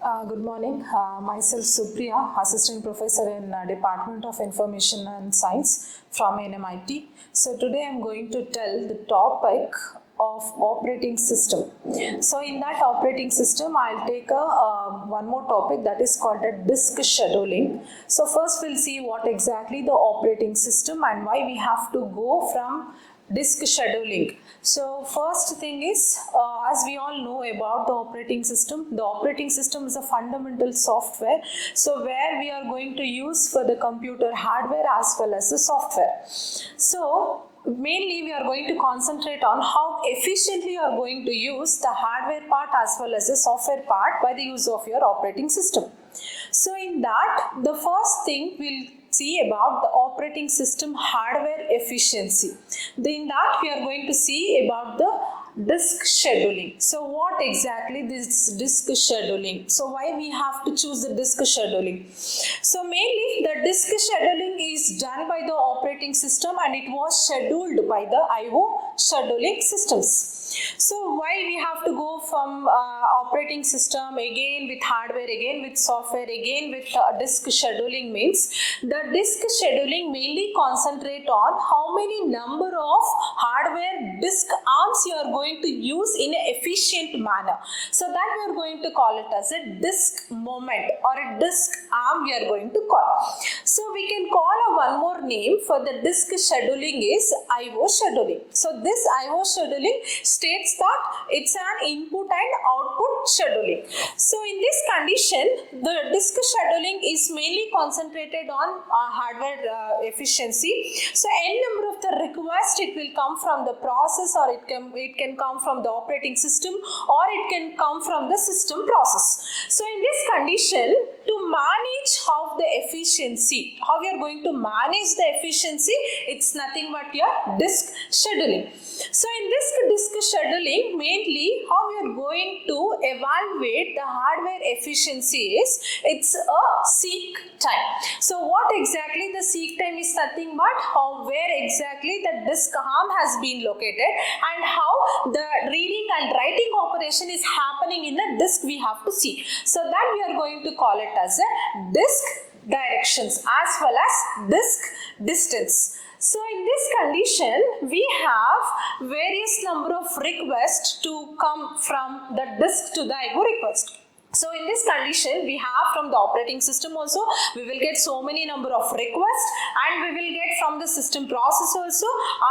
Good morning. Myself Supriya, Assistant Professor in Department of Information and Science from NMIT. So today I am going to tell the topic of operating system. So in that operating system, I'll take one more topic that is called a disk scheduling. So first we'll see what exactly the operating system and why we have to go from disk scheduling. So first thing is, as we all know about the operating system is a fundamental software. So where we are going to use for the computer hardware as well as the software. So mainly we are going to concentrate on how efficiently you are going to use the hardware part as well as the software part by the use of your operating system. So in that, the first thing we'll see about the operating system hardware efficiency. In that we are going to see about the disk scheduling. So what exactly this disk scheduling? So why we have to choose the disk scheduling? So mainly the disk scheduling is done by the operating system and it was scheduled by the IO scheduling systems. So why we have to go from operating system again with hardware, again with software, again with disk scheduling means the disk scheduling mainly concentrate on how many number of hardware disk arms you are going to use in an efficient manner. So that we are going to call it as a disk moment or a disk arm we are going to call. So we can call one more name for the disk scheduling is IO scheduling. So this IO scheduling states that it's an input and output scheduling. So in this condition, the disk scheduling is mainly concentrated on hardware efficiency. So n number of the requests, it will come from the process or it can come from the operating system or it can come from the system process. So in this condition, to manage how the efficiency, how we are going to manage the efficiency, it's nothing but your disk scheduling. So in this disk scheduling, mainly how we are going to evaluate the hardware efficiency is, it's a seek time. So what exactly the seek time is nothing but where exactly the disk arm has been located and how the reading and writing operation is happening in the disk we have to see. So that we are going to call it as a disk directions as well as disk distance. So in this condition, we have various number of requests to come from the disk to the IO request. So in this condition, we have from the operating system also, we will get so many number of requests and we will get from the system process also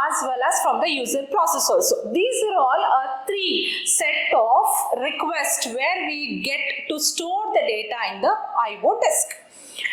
as well as from the user process also. These are all a three set of requests where we get to store the data in the IO disk.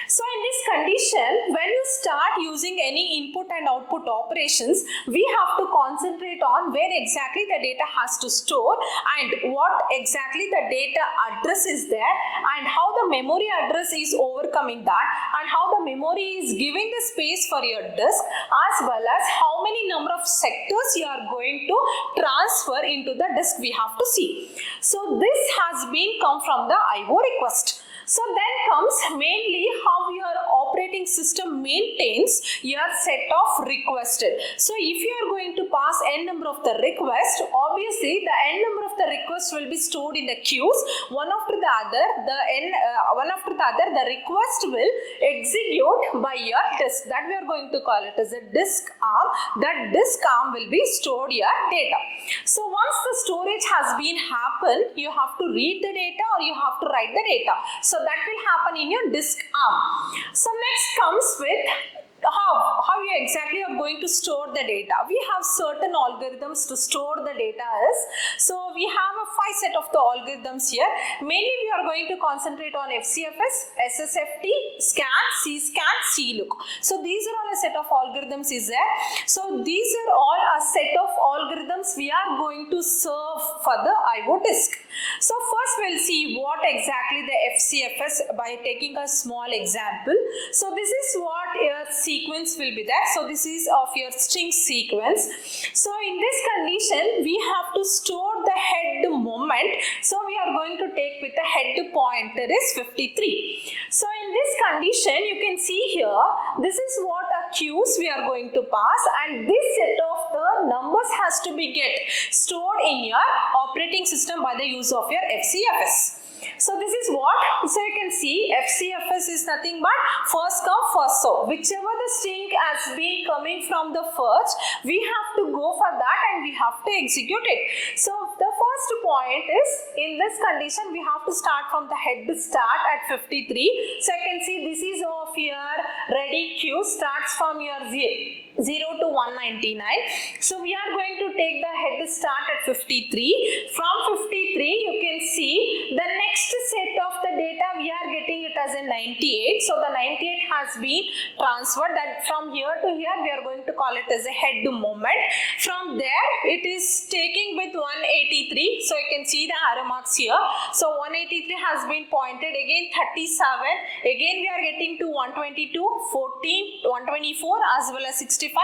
So in this condition, when you start using any input and output operations, we have to concentrate on where exactly the data has to store and what exactly the data address is there and how the memory address is overcoming that and how the memory is giving the space for your disk as well as how many number of sectors you are going to transfer into the disk we have to see. So this has been come from the IO request. So then comes mainly how your operating system maintains your set of requested. So if you are going to pass n number of the request, obviously the n number of the requests will be stored in the queues. One after the other, the request will execute by your disk. That we are going to call it as a disk arm. That disk arm will be stored your data. So once the storage has been happened, you have to read the data or you have to write the data. So that will happen in your disk arm. So next comes with how you exactly are going to store the data. We have certain algorithms to store the data as. So we have a 5 set of the algorithms here. Mainly we are going to concentrate on FCFS, SSFT, SCAN, CSCAN, CLOOK. So these are all a set of algorithms is there. So these are all a set of algorithms we are going to serve for the IO disk. So first we'll see what exactly the FCFS by taking a small example. So this is what a sequence will be there. So this is of your string sequence. So in this condition, we have to store the head moment. So we are going to take with the head pointer is 53. So in this condition, you can see here, this is what a queues we are going to pass and this set of the numbers has to be stored in your operating system by the use of your FCFS. So this is what So you can see FCFS is nothing but first come first serve. Whichever the string has been coming from the first, we have to go for that and we have to execute it. So the first point is, in this condition we have to start from the head start at 53. So you can see this is of your ready queue, starts from your 0 to 199. So we are going to take the head start at 53. From 53 you can see the next set of the data we are getting it as a 98. So the 98 has been transferred, that from here to here we are going to call it as a head moment. From there it is taking with 183. So you can see the arrow marks here. So 183 has been pointed, again 37, again we are getting to 122, 14, 124 as well as 65,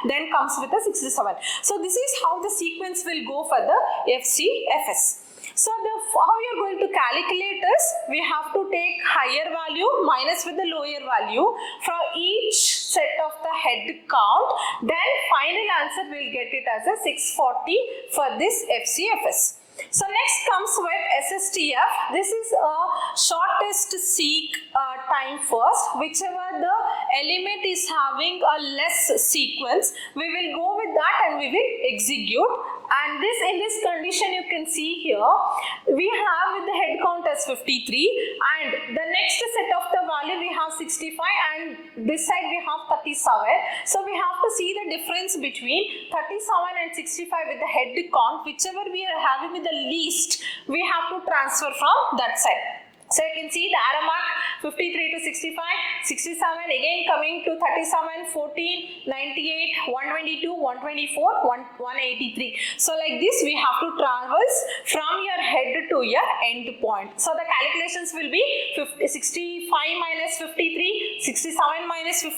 then comes with a 67. So this is how the sequence will go for the FCFS. So how you are going to calculate is, we have to take higher value minus with the lower value from each set of the head count, then final answer will get it as a 640 for this FCFS. So next comes with SSTF. This is a shortest seek time first. Whichever the element is having a less sequence, we will go with that and we will execute. And this, in this condition you can see here, we have with the head count as 53 and the next set of the value we have 65 and this side we have 37. So we have to see the difference between 37 and 65 with the head count. Whichever we are having with the least, we have to transfer from that side. So you can see the arrow mark 53 to 65, 67, again coming to 37, 14, 98, 122, 124, 183. So like this we have to traverse from your head to your end point. So the calculations will be 65 minus 53, 67 minus 65,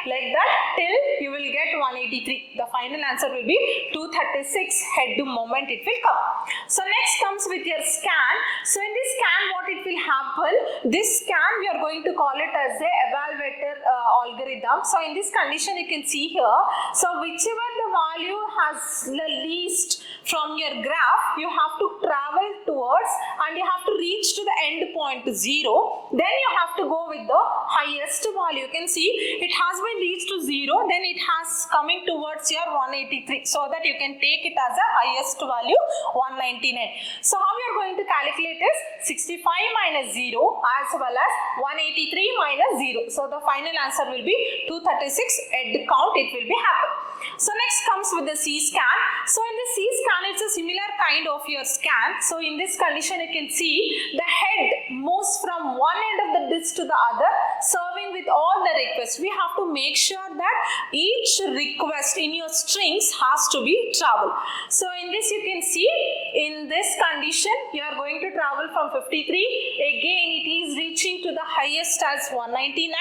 like that till you will get 183. The final answer will be 236 head moment it will come. So next comes with your scan. So in this scan what it will happen, this scan we are going to call it as a evaluator algorithm. So in this condition you can see here, so whichever the value has the least from your graph, you have to travel towards and you have to reach to the end point 0, then you have to go with the highest value. You can see it has been reached to 0, then it has coming towards your 183, so that you can take it as a highest value 199. So how we are going to calculate is 65 minus 0 as well as 183 minus 0. So the final answer will be 236 head count it will be happen. So next comes with the C-scan. So in the C-scan it's a similar kind of your scan. So in this condition you can see the head moves from one end of the disk to the other, serving with all the requests. We have to make sure that each request in your strings has to be travel. So in this you can see, in this condition you are going to travel from 53, again it is reaching to the highest as 199,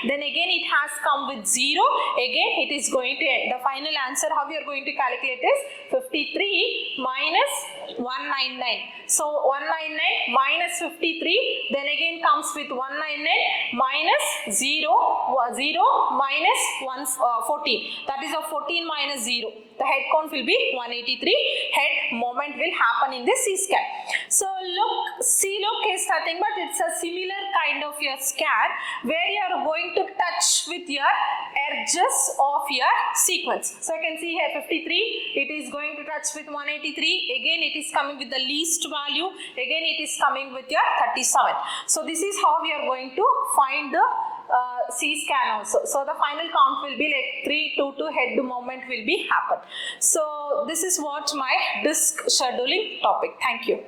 then again it has come with 0, again it is going to end. The final answer how we are going to calculate is 53 minus 199. So 199 minus 53, then again comes with 199 minus 0, 0 minus 14. That is a 14 minus 0. The head count will be 183. Head moment will happen in this C-scan. So look, C-look is nothing but it's a similar kind of your scan where you are going to touch with your edges of your sequence. So you can see here 53, it is going to touch with 183, again it is coming with the least value, again it is coming with your 37. So this is how we are going to find the C-scan also. So the final count will be like 322 head moment will be happen. So this is what my disk scheduling topic. Thank you.